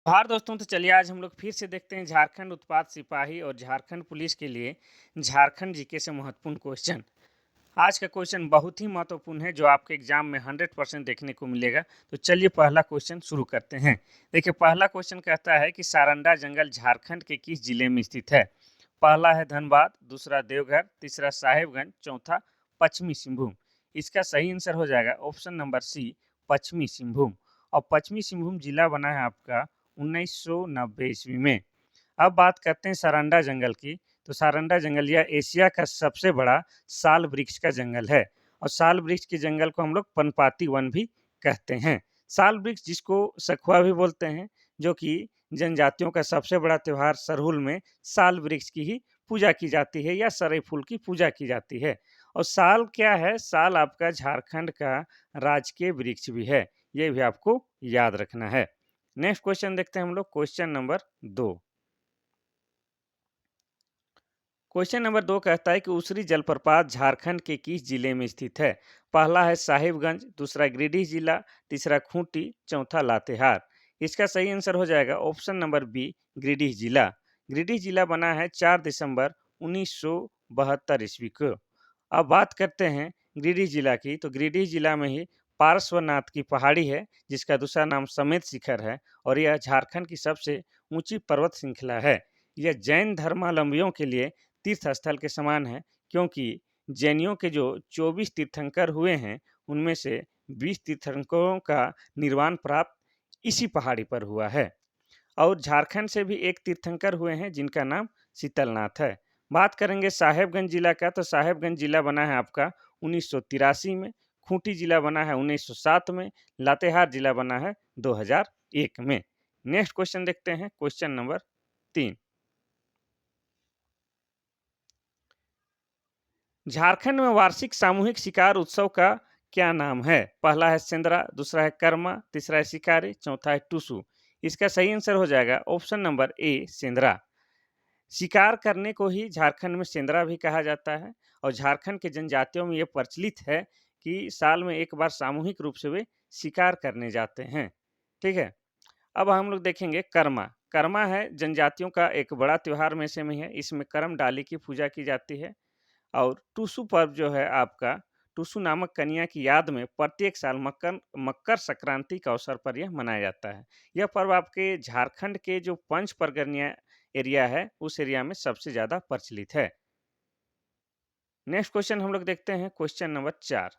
हाँ दोस्तों, तो चलिए आज हम लोग फिर से देखते हैं झारखंड उत्पाद सिपाही और झारखंड पुलिस के लिए झारखंड जीके से महत्वपूर्ण क्वेश्चन। आज का क्वेश्चन बहुत ही महत्वपूर्ण है जो आपके एग्जाम में 100% देखने को मिलेगा। तो चलिए पहला क्वेश्चन शुरू करते हैं। देखिए पहला क्वेश्चन कहता है कि सारंडा जंगल झारखंड के किस जिले में स्थित है। पहला है धनबाद, दूसरा देवघर, तीसरा साहेबगंज, चौथा पश्चिमी सिंहभूम। इसका सही आंसर हो जाएगा ऑप्शन नंबर सी, पश्चिमी सिंहभूम। और पश्चिमी सिंहभूम जिला बना है आपका 1990 ईस्वी में। अब बात करते हैं सारंडा जंगल की। तो सारंडा जंगल यह एशिया का सबसे बड़ा साल वृक्ष का जंगल है। और साल वृक्ष के जंगल को हम लोग पनपाती वन भी कहते हैं। साल वृक्ष जिसको सखुआ भी बोलते हैं, जो कि जनजातियों का सबसे बड़ा त्योहार सरहुल में साल वृक्ष की ही पूजा की जाती है या सरई फूल की पूजा की जाती है। और साल क्या है, साल आपका झारखंड का राजकीय वृक्ष भी है। ये भी आपको याद रखना है। नेक्स्ट क्वेश्चन देखते हैं हम लोग, क्वेश्चन नंबर 2। क्वेश्चन नंबर 2 कहता है कि उसरी जलप्रपात झारखंड के किस जिले में स्थित है। पहला है साहिबगंज, दूसरा गिरिडीह जिला, तीसरा खूंटी, चौथा लातेहार। इसका सही आंसर हो जाएगा ऑप्शन नंबर बी, गिरिडीह जिला। गिरिडीह जिला बना है 4 दिसंबर 1972 ईस्वी को। अब बात करते हैं गिरिडीह जिला की। तो गिरिडीह जिला में ही पार्श्वनाथ की पहाड़ी है जिसका दूसरा नाम समेत शिखर है। और यह झारखंड की सबसे ऊंची पर्वत श्रृंखला है। यह जैन धर्मावलंबियों के लिए तीर्थ स्थल के समान है, क्योंकि जैनियों के जो 24 तीर्थंकर हुए हैं उनमें से 20 तीर्थंकरों का निर्वाण प्राप्त इसी पहाड़ी पर हुआ है। और झारखंड से भी एक तीर्थंकर हुए हैं जिनका नाम शीतलनाथ है। बात करेंगे साहेबगंज जिला का। तो साहेबगंज जिला बना है आपका 1983 में, खूंटी जिला बना है 1907 में, लातेहार जिला बना है 2001 में। नेक्स्ट क्वेश्चन देखते हैं, क्वेश्चन नंबर 3। झारखंड में वार्षिक सामूहिक शिकार उत्सव का क्या नाम है। पहला है सेंद्रा, दूसरा है कर्मा, तीसरा है शिकारी, चौथा है टूसू। इसका सही आंसर हो जाएगा ऑप्शन नंबर ए, सेंद्रा। शिकार करने को ही झारखंड में सेंद्रा भी कहा जाता है। और झारखंड के जनजातियों में यह प्रचलित है कि साल में एक बार सामूहिक रूप से वे शिकार करने जाते हैं। ठीक है। अब हम लोग देखेंगे कर्मा। कर्मा है जनजातियों का एक बड़ा त्योहार में से में है। इसमें करम डाली की पूजा की जाती है। और टूसू पर्व जो है आपका, टूसू नामक कन्या की याद में प्रत्येक साल मकर मकर संक्रांति के अवसर पर यह मनाया जाता है। यह पर्व आपके झारखंड के जो पंच परगनिया एरिया है उस एरिया में सबसे ज़्यादा प्रचलित है। नेक्स्ट क्वेश्चन हम लोग देखते हैं, क्वेश्चन नंबर 4।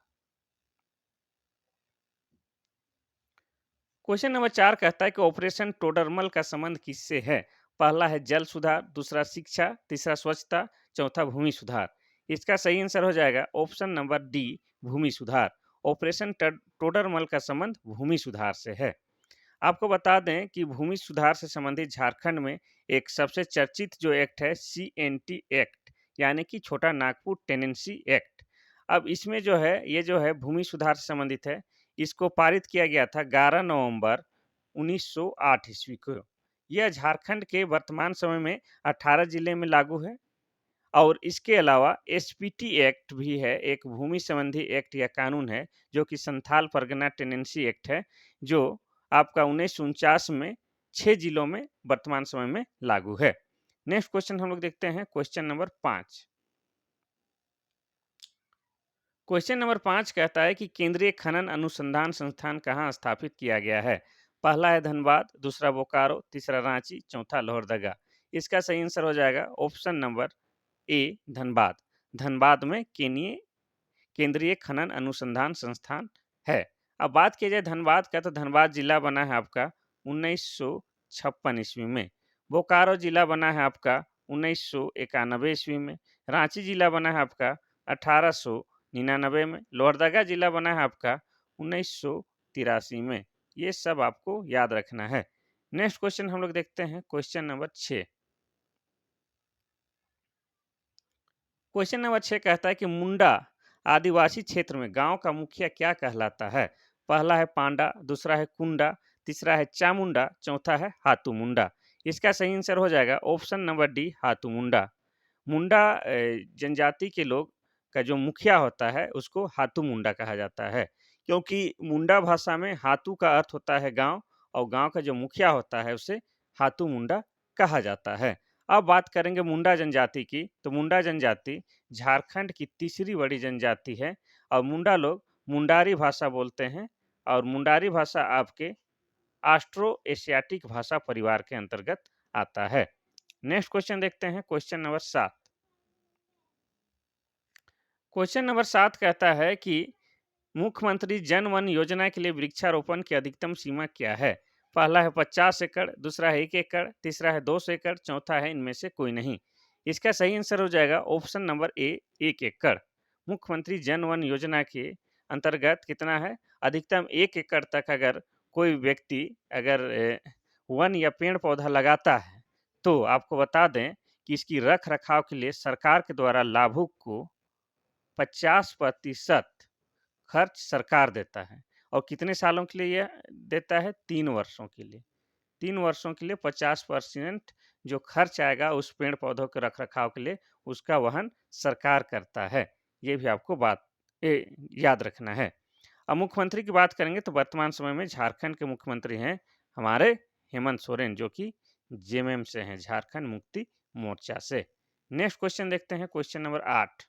क्वेश्चन नंबर 4 कहता है कि ऑपरेशन टोडरमल का संबंध किससे है। पहला है जल सुधार, दूसरा शिक्षा, तीसरा स्वच्छता, चौथा भूमि सुधार। इसका सही आंसर हो जाएगा ऑप्शन नंबर डी, भूमि सुधार। ऑपरेशन टोडरमल का संबंध भूमि सुधार से है। आपको बता दें कि भूमि सुधार से संबंधित झारखंड में एक सबसे चर्चित जो एक्ट है CNT एक्ट, यानी कि छोटा नागपुर टेनेंसी एक्ट। अब इसमें जो है ये जो है भूमि सुधार से संबंधित है। इसको पारित किया गया था 11 नवंबर 1908 ईस्वी को। यह झारखंड के वर्तमान समय में 18 जिले में लागू है। और इसके अलावा SPT एक्ट भी है, एक भूमि संबंधी एक्ट या कानून है जो कि संथाल परगना टेनेंसी एक्ट है, जो आपका 1949 में 6 जिलों में वर्तमान समय में लागू है। नेक्स्ट क्वेश्चन हम लोग देखते हैं, क्वेश्चन नंबर 5। क्वेश्चन नंबर 5 कहता है कि केंद्रीय खनन अनुसंधान संस्थान कहाँ स्थापित किया गया है। पहला है धनबाद, दूसरा बोकारो, तीसरा रांची, चौथा लोहरदगा। इसका सही आंसर हो जाएगा ऑप्शन नंबर ए, धनबाद। धनबाद में केंद्रीय खनन अनुसंधान संस्थान है। अब बात की जाए धनबाद का, तो धनबाद जिला बना है आपका 1956 ईस्वी में। बोकारो जिला बना है आपका 1991 ईस्वी में। रांची जिला बना है आपका 1899 में। लोहरदगा जिला बना है आपका 1983 में। ये सब आपको याद रखना है। नेक्स्ट क्वेश्चन हम लोग देखते हैं, क्वेश्चन नंबर 6। क्वेश्चन नंबर 6 कहता है कि मुंडा आदिवासी क्षेत्र में गांव का मुखिया क्या कहलाता है। पहला है पांडा, दूसरा है कुंडा, तीसरा है चामुंडा, चौथा है हाथू मुंडा। इसका सही आंसर हो जाएगा ऑप्शन नंबर डी, हाथू मुंडा। मुंडा जनजाति के लोग का जो मुखिया होता है उसको हाथू मुंडा कहा जाता है, क्योंकि मुंडा भाषा में हाथू का अर्थ होता है गांव और गांव का जो मुखिया होता है उसे हाथू मुंडा कहा जाता है। अब बात करेंगे मुंडा जनजाति की, तो मुंडा जनजाति झारखंड की तीसरी बड़ी जनजाति है और मुंडा लोग मुंडारी भाषा बोलते हैं और मुंडारी भाषा आपके ऑस्ट्रो एशियाटिक भाषा परिवार के अंतर्गत आता है। नेक्स्ट क्वेश्चन देखते हैं, क्वेश्चन नंबर 7। क्वेश्चन नंबर 7 कहता है कि मुख्यमंत्री जन वन योजना के लिए वृक्षारोपण की अधिकतम सीमा क्या है? पहला है 50 एकड़, दूसरा है 1 एकड़, तीसरा है 200 एकड़, चौथा है इनमें से कोई नहीं। इसका सही आंसर हो जाएगा ऑप्शन नंबर ए, 1 एकड़। मुख्यमंत्री जन वन योजना के अंतर्गत कितना है? अधिकतम 1 एकड़ तक अगर कोई व्यक्ति अगर वन या पेड़ पौधा लगाता है तो आपको बता दें कि इसकी रख रखाव के लिए सरकार के द्वारा लाभुक को 50% खर्च सरकार देता है। और कितने सालों के लिए यह देता है? 3 वर्षों के लिए। 3 वर्षों के लिए 50% जो खर्च आएगा उस पेड़ पौधों के रख रखाव के लिए उसका वहन सरकार करता है। ये भी आपको बात याद रखना है। अब मुख्यमंत्री की बात करेंगे तो वर्तमान समय में झारखंड के मुख्यमंत्री हैं हमारे हेमंत सोरेन, जो कि जेएमएम से हैं, झारखंड मुक्ति मोर्चा से। नेक्स्ट क्वेश्चन देखते हैं, क्वेश्चन नंबर 8।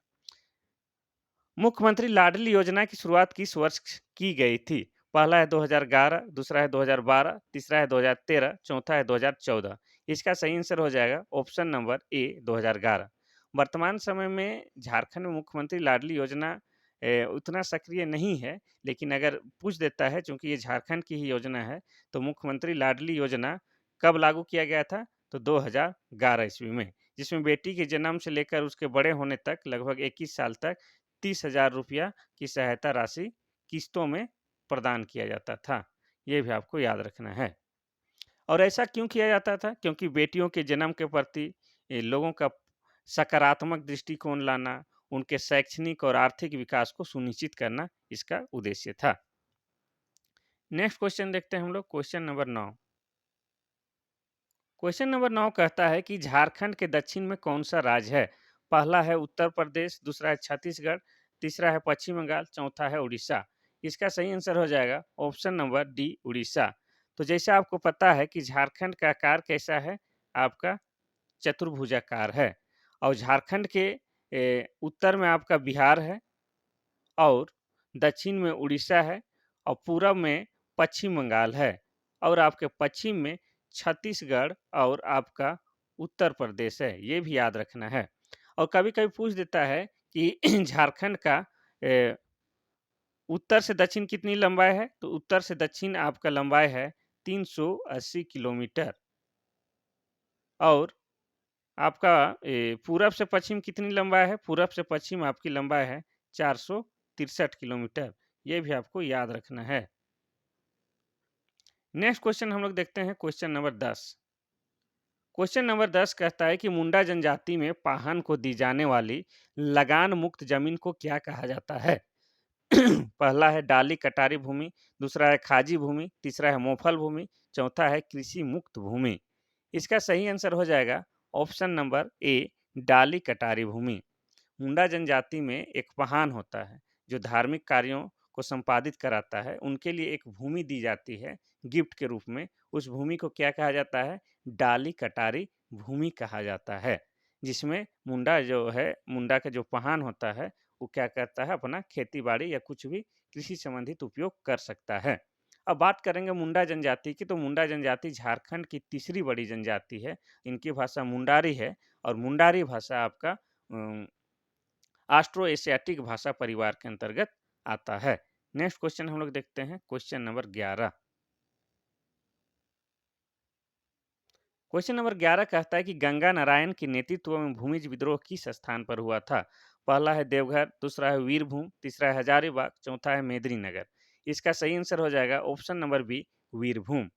मुख्यमंत्री लाडली योजना की शुरुआत किस वर्ष की गई थी? पहला है 2011, दूसरा है 2012, तीसरा है 2013, चौथा है 2014। इसका सही आंसर हो जाएगा ऑप्शन नंबर ए, 2011। वर्तमान समय में झारखंड में मुख्यमंत्री लाडली योजना उतना सक्रिय नहीं है, लेकिन अगर पूछ देता है चूंकि ये झारखंड की ही योजना है, तो मुख्यमंत्री लाडली योजना कब लागू किया गया था? तो 2011 ईस्वी में, जिसमें बेटी के जन्म से लेकर उसके बड़े होने तक लगभग 21 साल तक 30,000 रुपया की सहायता राशि किस्तों में प्रदान किया जाता था। ये भी आपको याद रखना है। और ऐसा क्यों किया जाता था? क्योंकि बेटियों के जन्म के प्रति लोगों का सकारात्मक दृष्टिकोण लाना, उनके शैक्षणिक और आर्थिक विकास को सुनिश्चित करना इसका उद्देश्य था। नेक्स्ट क्वेश्चन देखते हैं हम लोग, क्वेश्चन नंबर 9। क्वेश्चन नंबर 9 कहता है कि झारखंड के दक्षिण में कौन सा राज्य है? पहला है उत्तर प्रदेश, दूसरा है छत्तीसगढ़, तीसरा है पश्चिम बंगाल, चौथा है उड़ीसा। इसका सही आंसर हो जाएगा ऑप्शन नंबर डी, उड़ीसा। तो जैसे आपको पता है कि झारखंड का आकार कैसा है? आपका चतुर्भुजाकार है। और झारखंड के उत्तर में आपका बिहार है और दक्षिण में उड़ीसा है और पूरब में पश्चिम बंगाल है और आपके पश्चिम में छत्तीसगढ़ और आपका उत्तर प्रदेश है। ये भी याद रखना है। और कभी-कभी पूछ देता है कि झारखंड का उत्तर से दक्षिण कितनी लंबाई है? तो उत्तर से दक्षिण आपका लंबाई है 380 किलोमीटर और आपका पूरब से पश्चिम कितनी लंबाई है? पूरब से पश्चिम आपकी लंबाई है 463 किलोमीटर। ये भी आपको याद रखना है। नेक्स्ट क्वेश्चन हम लोग देखते हैं, क्वेश्चन नंबर 10। क्वेश्चन नंबर 10 कहता है कि मुंडा जनजाति में पाहन को दी जाने वाली लगान मुक्त जमीन को क्या कहा जाता है? पहला है डाली कटारी भूमि, दूसरा है खाजी भूमि, तीसरा है मोफल भूमि, चौथा है कृषि मुक्त भूमि। इसका सही आंसर हो जाएगा ऑप्शन नंबर ए, डाली कटारी भूमि। मुंडा जनजाति में एक पहान होता है जो धार्मिक कार्यों को संपादित कराता है। उनके लिए एक भूमि दी जाती है गिफ्ट के रूप में। उस भूमि को क्या कहा जाता है? डाली कटारी भूमि कहा जाता है, जिसमें मुंडा जो है, मुंडा का जो पहान होता है वो क्या करता है? अपना खेती बाड़ी या कुछ भी कृषि संबंधित उपयोग कर सकता है। अब बात करेंगे मुंडा जनजाति की, तो मुंडा जनजाति झारखंड की तीसरी बड़ी जनजाति है। इनकी भाषा मुंडारी है और मुंडारी भाषा आपका ऑस्ट्रो एशियाटिक भाषा परिवार के अंतर्गत आता है। नेक्स्ट क्वेश्चन हम लोग देखते हैं, क्वेश्चन नंबर 11। क्वेश्चन नंबर 11 कहता है कि गंगा नारायण के नेतृत्व में भूमिज विद्रोह किस स्थान पर हुआ था? पहला है देवघर, दूसरा है वीरभूम, तीसरा है हजारीबाग, चौथा है मेदिनीनगर। इसका सही आंसर हो जाएगा ऑप्शन नंबर बी, वीरभूम।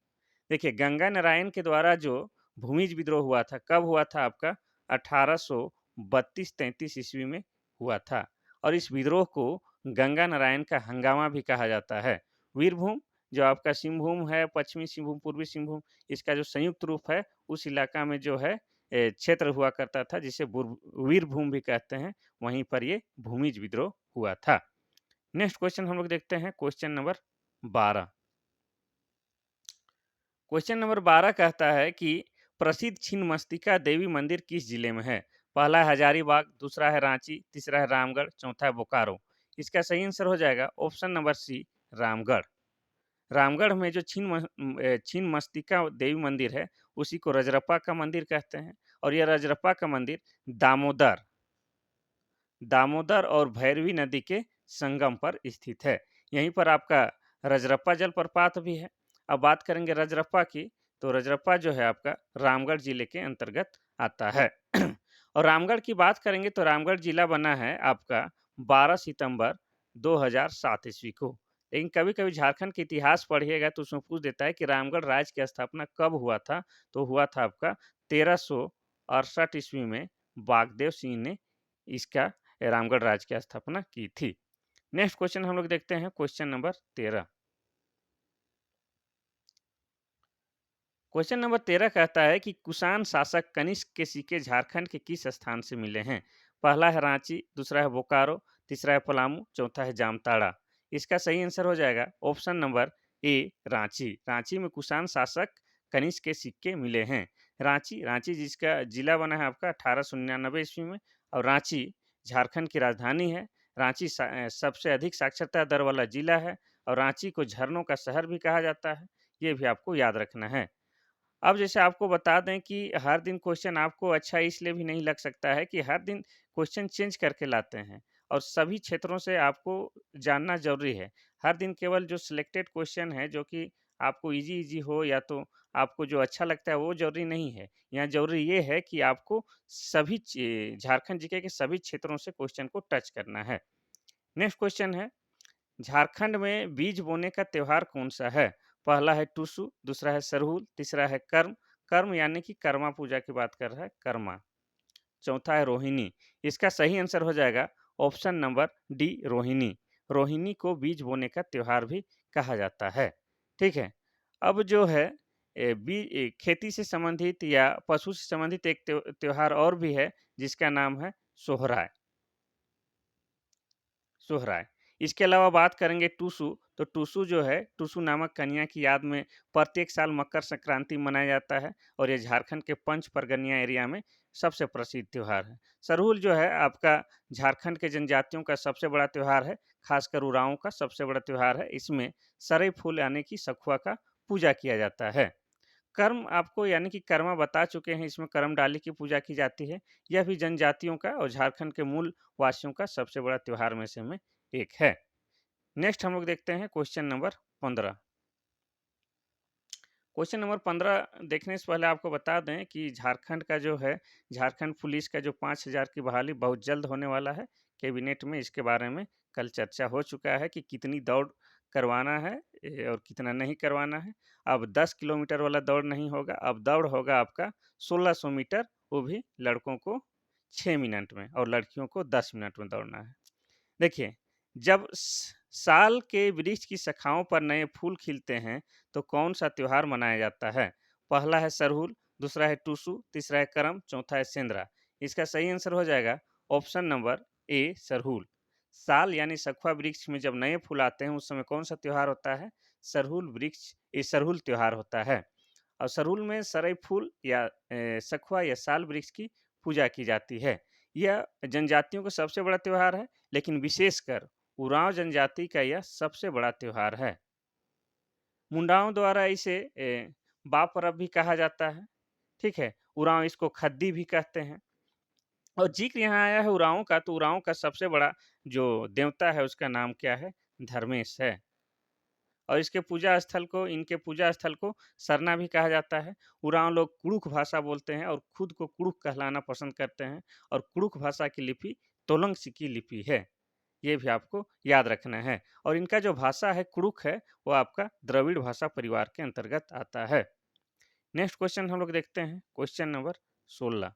देखिए, गंगा नारायण के द्वारा जो भूमिज विद्रोह हुआ था, कब हुआ था? आपका 1832-33 ईस्वी में हुआ था और इस विद्रोह को गंगा नारायण का हंगामा भी कहा जाता है। वीरभूम जो आपका सिंहभूम है, पश्चिमी सिंहभूम, पूर्वी सिंहभूम, इसका जो संयुक्त रूप है उस इलाका में जो है क्षेत्र हुआ करता था जिसे वीरभूम भी कहते हैं। वहीं पर ये भूमिज विद्रोह हुआ था। नेक्स्ट क्वेश्चन हम लोग देखते हैं, क्वेश्चन नंबर 12। क्वेश्चन नंबर 12 कहता है कि प्रसिद्ध छिन्नमस्तिका देवी मंदिर किस जिले में है? पहला है हजारीबाग, दूसरा है रांची, तीसरा है रामगढ़, चौथा है बोकारो। इसका सही आंसर हो जाएगा option number C, Ramgarh. Ramgarh में जो छिन्नमस्तिका देवी मंदिर है, उसी को रजरप्पा का मंदिर कहते हैं। और यह रजरप्पा का मंदिर दामोदर दामोदर और भैरवी नदी के संगम पर स्थित है। यहीं पर आपका रजरप्पा जलप्रपात भी है। अब बात करेंगे रजरप्पा की, तो रजरप्पा जो है आपका रामगढ़ जिले के अंतर्गत आता है। और रामगढ़ की बात करेंगे तो रामगढ़ जिला बना है आपका 12 सितंबर 2007 ईस्वी को। लेकिन कभी कभी झारखंड के इतिहास पढ़िएगा तो उसमें पूछ देता है कि रामगढ़ राज्य की स्थापना कब हुआ था, तो हुआ था आपका 1368 ईस्वी में बागदेव सिंह ने इसका रामगढ़ राज्य की स्थापना की थी। नेक्स्ट क्वेश्चन हम लोग देखते हैं, क्वेश्चन नंबर 13। क्वेश्चन नंबर 13 कहता है कि कुषाण शासक कनिष्क के सिक्के झारखंड के किस स्थान से मिले हैं? पहला है रांची, दूसरा है बोकारो, तीसरा है पलामू, चौथा है जामताड़ा। इसका सही आंसर हो जाएगा ऑप्शन नंबर ए, रांची। रांची में कुषाण शासक कनिष्क के सिक्के मिले हैं। रांची रांची जिसका जिला बना है आपका 1899 ईस्वी में। और रांची झारखंड की राजधानी है। रांची सबसे अधिक साक्षरता दर वाला जिला है। और रांची को झरनों का शहर भी कहा जाता है। ये भी आपको याद रखना है। अब जैसे आपको बता दें कि हर दिन क्वेश्चन आपको अच्छा इसलिए भी नहीं लग सकता है कि हर दिन क्वेश्चन चेंज करके लाते हैं और सभी क्षेत्रों से आपको जानना ज़रूरी है। हर दिन केवल जो सिलेक्टेड क्वेश्चन है जो कि आपको इजी इजी हो या तो आपको जो अच्छा लगता है वो ज़रूरी नहीं है। यहाँ ज़रूरी ये है कि आपको सभी झारखंड जीके के सभी क्षेत्रों से क्वेश्चन को टच करना है। नेक्स्ट क्वेश्चन है, झारखंड में बीज बोने का त्योहार कौन सा है? पहला है टुसु, दूसरा है सरहुल, तीसरा है कर्म। कर्म यानी कि कर्मा पूजा की बात कर रहा है, कर्मा। चौथा है रोहिणी। इसका सही आंसर हो जाएगा option number D, Rohini. Rohini को बीज बोने का त्योहार भी कहा जाता है। ठीक है। अब जो है खेती से संबंधित या पशु से संबंधित एक त्योहार और भी है जिसका नाम है सोहराय। सोहराय। इसके अलावा बात करेंगे टुसु, तो टुसु जो है, टुसु नामक कन्या की याद में प्रत्येक साल मकर संक्रांति मनाया जाता है और ये झारखंड के पंच परगनिया एरिया में सबसे प्रसिद्ध त्योहार है। सरहुल जो है आपका झारखंड के जनजातियों का सबसे बड़ा त्योहार है, खासकर उरांव का सबसे बड़ा त्योहार है। इसमें सरई फूल यानी कि सखुआ का पूजा किया जाता है। कर्म आपको यानी कि कर्मा बता चुके हैं, इसमें करम डाली की पूजा की जाती है। यह भी जनजातियों का और झारखंड के मूल वासियों का सबसे बड़ा त्योहार में से में एक है। नेक्स्ट हम लोग देखते हैं क्वेश्चन नंबर 15। क्वेश्चन नंबर 15 देखने से पहले आपको बता दें कि झारखंड का जो है, झारखंड पुलिस का जो 5000 की बहाली बहुत जल्द होने वाला है। कैबिनेट में इसके बारे में कल चर्चा हो चुका है कि कितनी दौड़ करवाना है और कितना नहीं करवाना है। अब 10 किलोमीटर वाला दौड़ नहीं होगा, अब दौड़ होगा आपका 1600 मीटर, वो भी लड़कों को 6 मिनट में और लड़कियों को 10 मिनट में दौड़ना है। देखिए, जब साल के वृक्ष की शाखाओं पर नए फूल खिलते हैं तो कौन सा त्योहार मनाया जाता है? पहला है सरहुल, दूसरा है टुसु, तीसरा है करम, चौथा है सेंद्रा। इसका सही आंसर हो जाएगा ऑप्शन नंबर ए, सरहुल। साल यानी सखुआ वृक्ष में जब नए फूल आते हैं उस समय कौन सा त्योहार होता है? सरहुल वृक्ष, ये सरहुल त्योहार होता है। और सरहुल में सरई फूल या सखुआ या साल वृक्ष की पूजा की जाती है। यह जनजातियों का सबसे बड़ा त्योहार है, लेकिन विशेषकर उरांव जनजाति का यह सबसे बड़ा त्योहार है। मुंडाओं द्वारा इसे बा परब भी कहा जाता है। ठीक है, उरांव इसको खद्दी भी कहते हैं। और जिक्र यहाँ आया है उरांव का, तो उरांव का सबसे बड़ा जो देवता है उसका नाम क्या है? धर्मेश है। और इनके पूजा स्थल को सरना भी कहा जाता है। उरांव लोग कुड़ुख भाषा बोलते हैं और खुद को कुड़ुख कहलाना पसंद करते हैं। और कुड़ुख भाषा की लिपि तोलंग सिकी लिपि है। ये भी आपको याद रखना है। और इनका जो भाषा है कुड़ुख है, वो आपका द्रविड़ भाषा परिवार के अंतर्गत आता है। नेक्स्ट क्वेश्चन हम लोग देखते हैं, क्वेश्चन नंबर 16।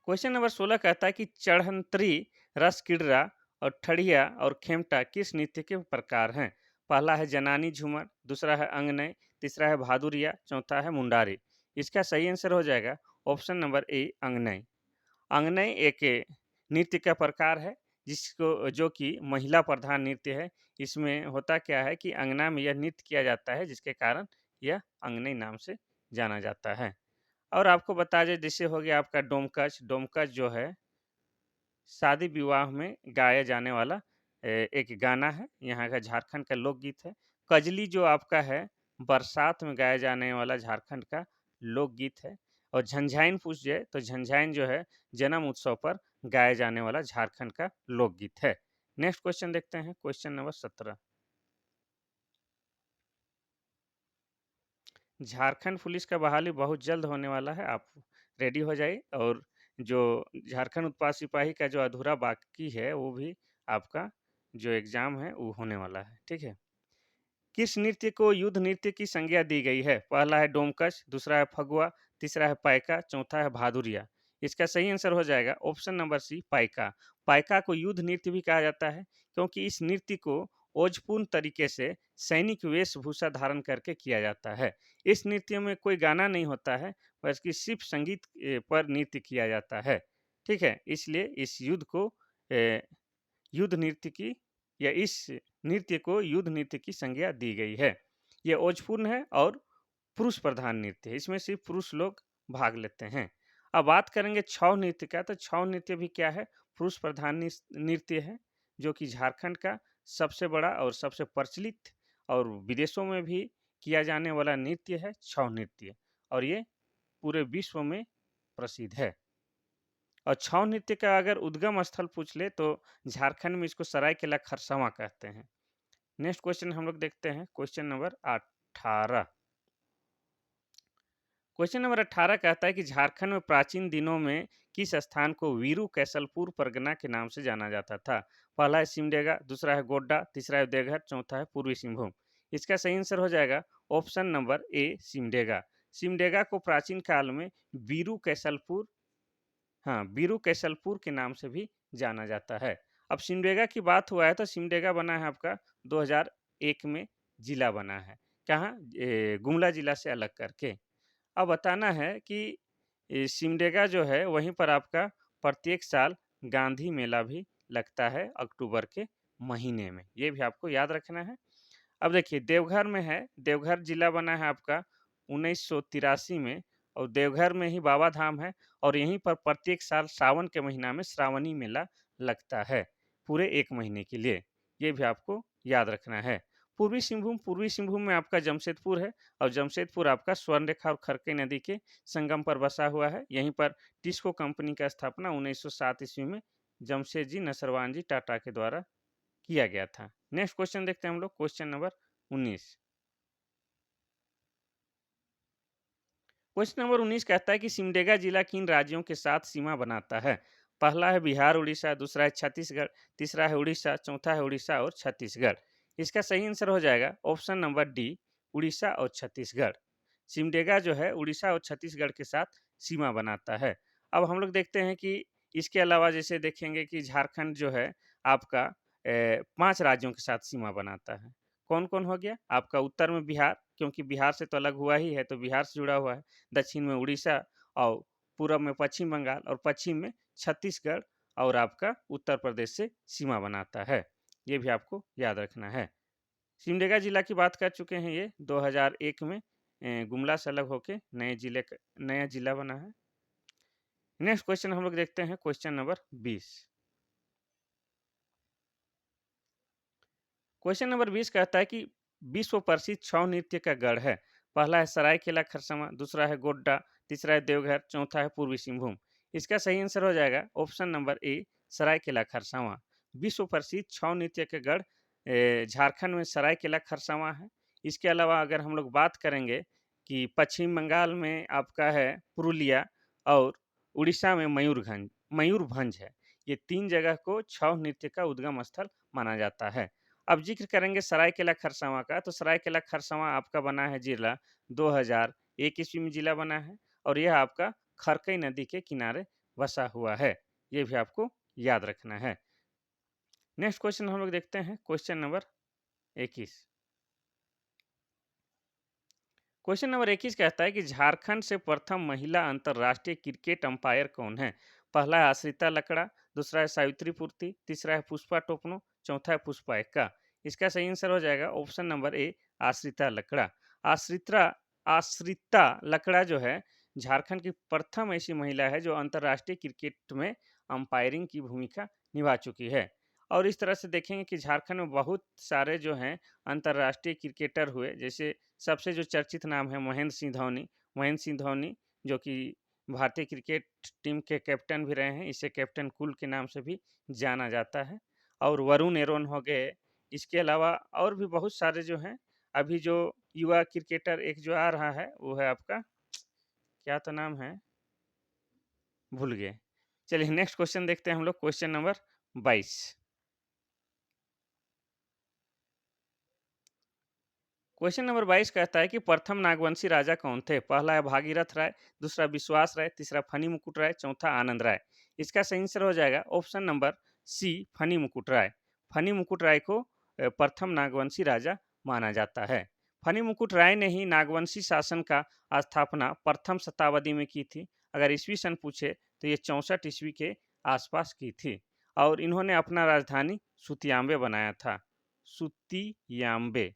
क्वेश्चन नंबर 16 कहता है कि चढ़ंतरी, रस किडरा और ठड़िया और खेमटा किस नृत्य के प्रकार हैं? पहला है जनानी झूमर, दूसरा है अंगनई, तीसरा है भादुरिया, चौथा है मुंडारी। इसका सही आंसर हो जाएगा ऑप्शन नंबर ए, अंगनई। अंगनई एक नृत्य का प्रकार है जिसको जो कि महिला प्रधान नृत्य है। इसमें होता क्या है कि अंगना में यह नृत्य किया जाता है, जिसके कारण यह अंगनई नाम से जाना जाता है। और आपको बता दें, जैसे हो गया आपका डोमकच। डोमकच जो है शादी विवाह में गाया जाने वाला एक गाना है, यहाँ का झारखंड का लोकगीत है। कजली जो आपका है बरसात में गाया जाने वाला झारखंड का लोकगीत है। और झंझाइन पूछ जाए तो झंझाइन जो है जन्म उत्सव पर गाया जाने वाला झारखंड का लोकगीत है। नेक्स्ट क्वेश्चन देखते हैं, क्वेश्चन नंबर 17। झारखंड पुलिस का बहाली बहुत जल्द होने वाला है, आप रेडी हो जाइए। और जो झारखंड उत्पाद सिपाही का जो अधूरा बाकी है वो भी आपका जो एग्ज़ाम है वो होने वाला है, ठीक है। किस नृत्य को युद्ध नृत्य की संज्ञा दी गई है? पहला है डोमकच, दूसरा है फगुआ, तीसरा है पाइका, चौथा है भादुरिया। इसका सही आंसर हो जाएगा option number C, Paika. Paika को युद्ध नृत्य भी कहा जाता है, क्योंकि इस नृत्य को ओजपूर्ण तरीके से सैनिक वेशभूषा धारण करके किया जाता है। इस नृत्य में कोई गाना नहीं होता है, बल्कि सिर्फ संगीत पर नृत्य किया जाता है, ठीक है। इसलिए इस युद्ध को युद्ध नृत्य की या इस नृत्य को युद्ध नृत्य की संज्ञा दी गई है। यह ओजपूर्ण है और पुरुष प्रधान नृत्य है, इसमें सिर्फ पुरुष लोग भाग लेते हैं। अब बात करेंगे छऊ नृत्य का, तो छऊ नृत्य भी क्या है? पुरुष प्रधान नृत्य है, जो कि झारखंड का सबसे बड़ा और सबसे प्रचलित और विदेशों में भी किया जाने वाला नृत्य है छऊ नृत्य। और ये पूरे विश्व में प्रसिद्ध है। और छऊ नृत्य का अगर उद्गम स्थल पूछ ले तो झारखंड में इसको सरायकेला खरसावां कहते हैं। नेक्स्ट क्वेश्चन हम लोग देखते हैं, क्वेश्चन नंबर 18। क्वेश्चन नंबर 18 कहता है कि झारखंड में प्राचीन दिनों में किस स्थान को वीरू कैसलपुर परगना के नाम से जाना जाता था? पहला है सिमडेगा, दूसरा है गोड्डा, तीसरा है देवघर, चौथा है पूर्वी सिंहभूम। इसका सही आंसर हो जाएगा ऑप्शन नंबर ए, सिमडेगा। सिमडेगा को प्राचीन काल में वीरू कैसलपुर, हाँ, बीरू कैसलपुर के नाम से भी जाना जाता है। अब सिमडेगा की बात हुआ है तो सिमडेगा बना है आपका 2001 में जिला बना है। कहाँ? गुमला जिला से अलग करके। अब बताना है कि सिमडेगा जो है वहीं पर आपका प्रत्येक साल गांधी मेला भी लगता है अक्टूबर के महीने में, ये भी आपको याद रखना है। अब देखिए देवघर में है, देवघर जिला बना है आपका 1983 में। और देवघर में ही बाबा धाम है। और यहीं पर प्रत्येक साल सावन के महीना में श्रावणी मेला लगता है पूरे एक महीने के लिए, ये भी आपको याद रखना है। पूर्वी सिंहभूम में आपका जमशेदपुर है। और जमशेदपुर आपका स्वर्णरेखा और खरके नदी के संगम पर बसा हुआ है। यहीं पर टिस्को कंपनी का स्थापना 1907 ईस्वी में जमशेदजी नसरवान जी टाटा के द्वारा किया गया था। नेक्स्ट क्वेश्चन देखते हैं हम लोग, क्वेश्चन नंबर 19। क्वेश्चन नंबर 19 कहता है कि सिमडेगा जिला किन राज्यों के साथ सीमा बनाता है? पहला है बिहार उड़ीसा, दूसरा है छत्तीसगढ़, तीसरा है उड़ीसा, चौथा है उड़ीसा और छत्तीसगढ़। इसका सही आंसर हो जाएगा ऑप्शन नंबर डी, उड़ीसा और छत्तीसगढ़। सिमडेगा जो है उड़ीसा और छत्तीसगढ़ के साथ सीमा बनाता है। अब हम लोग देखते हैं कि इसके अलावा जैसे देखेंगे कि झारखंड जो है आपका 5 राज्यों के साथ सीमा बनाता है। कौन-कौन हो गया? आपका उत्तर में बिहार, क्योंकि बिहार से तो अलग हुआ ही है, तो बिहार से जुड़ा हुआ है। दक्षिण में उड़ीसा और पूरब में पश्चिम बंगाल और पश्चिम में छत्तीसगढ़ और आपका उत्तर प्रदेश से सीमा बनाता है। ये भी आपको याद रखना है। सिमडेगा जिला की बात कर चुके हैं, ये 2001 में गुमला से अलग होके नया जिला बना है। नेक्स्ट क्वेश्चन हम लोग देखते हैं, क्वेश्चन नंबर 20। क्वेश्चन नंबर 20 कहता है कि विश्व प्रसिद्ध छऊ नृत्य का गढ़ है। पहला है सरायकेला खरसावां, दूसरा है गोड्डा, तीसरा है देवघर, चौथा है पूर्वी सिंहभूम। इसका सही आंसर हो जाएगा option number A, Seraikela Kharsawan. विश्व प्रसिद्ध छऊ नृत्य के गढ़ झारखंड में सरायकेला खरसावां है। इसके अलावा अगर हम लोग बात करेंगे कि पश्चिम बंगाल में आपका है पुरुलिया और उड़ीसा में मयूरभंज है। ये तीन जगह को छऊ नृत्य का उद्गम स्थल माना जाता है। अब जिक्र करेंगे सरायकेला खरसावां का, तो सरायकेला खरसावां आपका बना है जिला 2001 ईस्वी में जिला बना है। और यह आपका खरकई नदी के किनारे बसा हुआ है, ये भी आपको याद रखना है। नेक्स्ट क्वेश्चन हम लोग देखते हैं, क्वेश्चन नंबर 21। क्वेश्चन नंबर 21 कहता है कि झारखंड से प्रथम महिला अंतर्राष्ट्रीय क्रिकेट अंपायर कौन है? पहला है आश्रिता लकड़ा, दूसरा है सावित्री पूर्ति, तीसरा है पुष्पा टोपनो, चौथा है पुष्पा एक्का। इसका सही आंसर हो जाएगा ऑप्शन नंबर ए, आश्रिता लकड़ा। आश्रिता आश्रिता लकड़ा जो है झारखंड की प्रथम ऐसी महिला है जो अंतर्राष्ट्रीय क्रिकेट में अंपायरिंग की भूमिका निभा चुकी है। और इस तरह से देखेंगे कि झारखंड में बहुत सारे जो हैं अंतर्राष्ट्रीय क्रिकेटर हुए, जैसे सबसे जो चर्चित नाम है महेंद्र सिंह धोनी। महेंद्र सिंह धोनी जो कि भारतीय क्रिकेट टीम के कैप्टन भी रहे हैं, इसे कैप्टन कूल के नाम से भी जाना जाता है। और वरुण एरोन हो गए। इसके अलावा और भी बहुत सारे जो हैं, अभी जो युवा क्रिकेटर एक जो आ रहा है वो है आपका, क्या तो नाम है, भूल गए। चलिए नेक्स्ट क्वेश्चन देखते हैं हम लोग, क्वेश्चन नंबर 22। क्वेश्चन नंबर 22 कहता है कि प्रथम नागवंशी राजा कौन थे? पहला है भागीरथ राय, दूसरा विश्वास राय, तीसरा फनी मुकुट राय, चौथा आनंद राय। इसका सही आंसर हो जाएगा ऑप्शन नंबर सी, फनी मुकुट राय। फनी मुकुट राय को प्रथम नागवंशी राजा माना जाता है। फनी मुकुट राय ने ही नागवंशी शासन का स्थापना प्रथम शताब्दी में की थी। अगर ईस्वी सन पूछे तो ये 64 ईस्वी के आसपास की थी। और इन्होंने अपना राजधानी सुतियाम्बे बनाया था। सुतियाम्बे,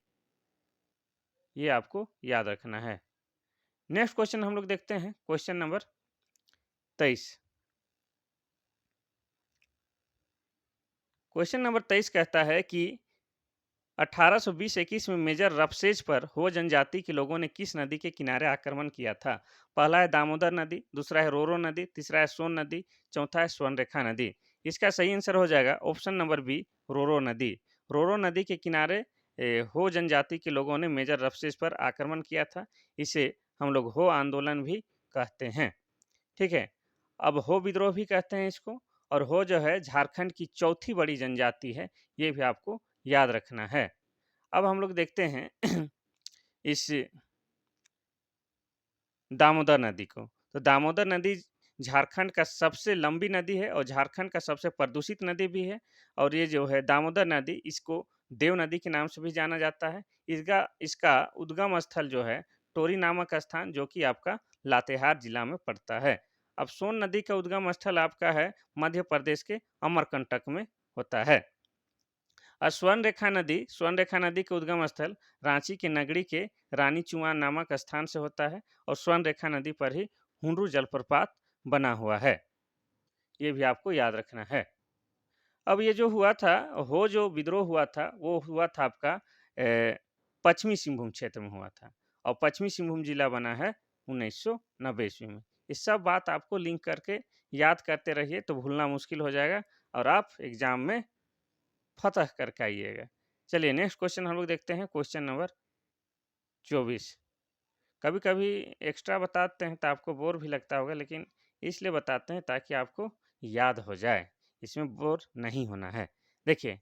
ये आपको याद रखना है। नेक्स्ट क्वेश्चन हम लोग देखते हैं, क्वेश्चन नंबर 23। क्वेश्चन नंबर 23 कहता है कि 1820-21 में मेजर रफसेज पर हो जनजाति के लोगों ने किस नदी के किनारे आक्रमण किया था? पहला है दामोदर नदी, दूसरा है रोरो नदी, तीसरा है सोन नदी, चौथा है स्वर्णरेखा नदी। इसका सही आंसर हो जाएगा ऑप्शन नंबर बी, रोरो नदी। रोरो नदी के किनारे हो जनजाति के लोगों ने मेजर रफसेज पर आक्रमण किया था। इसे हम लोग हो आंदोलन भी कहते हैं। ठीक है, अब हो विद्रोह भी कहते हैं इसको। और हो जो है झारखंड की चौथी बड़ी जनजाति है, ये भी आपको याद रखना है। अब हम लोग देखते हैं इस दामोदर नदी को। तो दामोदर नदी झारखंड का सबसे लंबी नदी है और झारखंड का सबसे प्रदूषित नदी भी है। और ये जो है दामोदर नदी, इसको देव नदी के नाम से भी जाना जाता है। इसका इसका उद्गम स्थल जो है टोरी नामक स्थान, जो कि आपका लातेहार जिला में पड़ता है। अब सोन नदी का उद्गम स्थल आपका है मध्य प्रदेश के अमरकंटक में होता है। और स्वर्ण रेखा नदी के उद्गम स्थल रांची के नगरी के रानी चुआन नामक स्थान से होता है। और स्वर्ण रेखा नदी पर ही हुंडरू जलप्रपात बना हुआ है, ये भी आपको याद रखना है। अब ये जो हुआ था, हो जो विद्रोह हुआ था वो हुआ था आपका पश्चिमी सिंहभूम क्षेत्र में हुआ था। और पश्चिमी सिंहभूम जिला बना है 1990 ईस्वी में। ये सब बात आपको लिंक करके याद करते रहिए तो भूलना मुश्किल हो जाएगा और आप एग्जाम में फतह करके आइएगा। चलिए नेक्स्ट क्वेश्चन हम लोग देखते हैं, क्वेश्चन नंबर 24। कभी कभी एक्स्ट्रा बताते हैं तो आपको बोर भी लगता होगा, लेकिन इसलिए बताते हैं ताकि आपको याद हो जाए, इसमें बोर नहीं होना है। देखिए,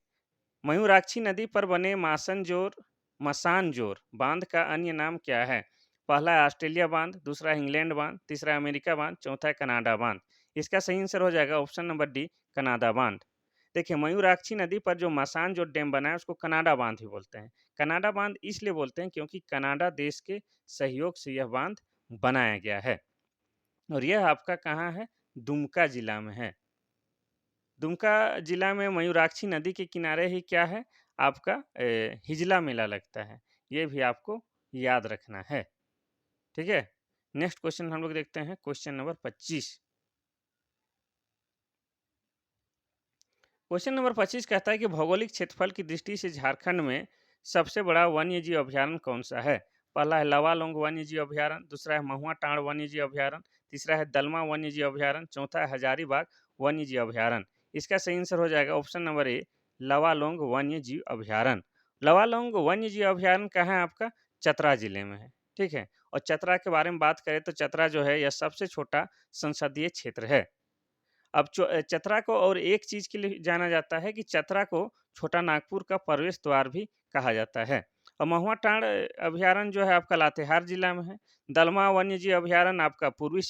मयूराक्षी नदी पर बने मसानजोर बांध का अन्य नाम क्या है? पहला है ऑस्ट्रेलिया बांध, दूसरा है इंग्लैंड बांध, तीसरा है अमेरिका बांध, चौथा है कनाडा बांध। इसका सही आंसर हो जाएगा ऑप्शन नंबर डी, कनाडा बांध। देखिए, मयूराक्षी नदी पर जो मसानजोर डैम बना है उसको कनाडा बांध भी बोलते हैं। कनाडा बांध इसलिए बोलते हैं क्योंकि कनाडा देश के सहयोग से यह बांध बनाया गया है। और यह आपका कहाँ है? दुमका जिला में है। दुमका जिला में मयूराक्षी नदी के किनारे ही क्या है आपका, हिजला मेला लगता है। ये भी आपको याद रखना है। ठीक है, नेक्स्ट क्वेश्चन हम लोग देखते हैं, क्वेश्चन नंबर 25। क्वेश्चन नंबर 25 कहता है कि भौगोलिक क्षेत्रफल की दृष्टि से झारखंड में सबसे बड़ा वन्य जीव अभ्यारण्य कौन सा है? पहला है लवालोंग वन्य जीव अभ्यारण्य, दूसरा है महुआ टाँड़ वन्य जीव अभ्यारण्य, तीसरा है दलमा वन्य जीव अभ्यारण्य, चौथा है हजारीबाग वन्य जीव अभ्यारण्य। इसका सही आंसर हो जाएगा ऑप्शन नंबर ए, लवालोंग वन्य जीव अभ्यारण्य। लवालोंग वन्य जीव अभ्यारण्य कहाँ है आपका? चतरा जिले में है। ठीक है, और चतरा के बारे में बात करें तो चतरा जो है यह सबसे छोटा संसदीय क्षेत्र है। अब चतरा को और एक चीज़ के लिए जाना जाता है कि चतरा को छोटा नागपुर का प्रवेश द्वार भी कहा जाता है। और महुआ टाँड़ अभ्यारण्य जो है आपका लातेहार जिला में है। दलमा वन्यजीव अभ्यारण्य आपका पूर्वी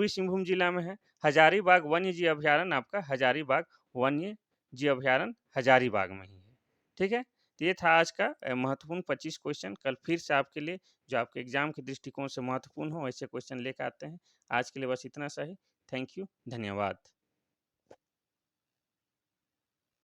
सिंहभूम जिला में है। हजारीबाग वन्यजीव अभ्यारण्य आपका हजारीबाग वन्य जीव अभ्यारण्य हजारीबाग में ही है। ठीक है, तो ये था आज का महत्वपूर्ण 25 क्वेश्चन। कल फिर से आपके लिए जो आपके एग्जाम के दृष्टिकोण से महत्वपूर्ण हो ऐसे क्वेश्चन लेकर आते हैं। आज के लिए बस इतना सा ही। थैंक यू, धन्यवाद।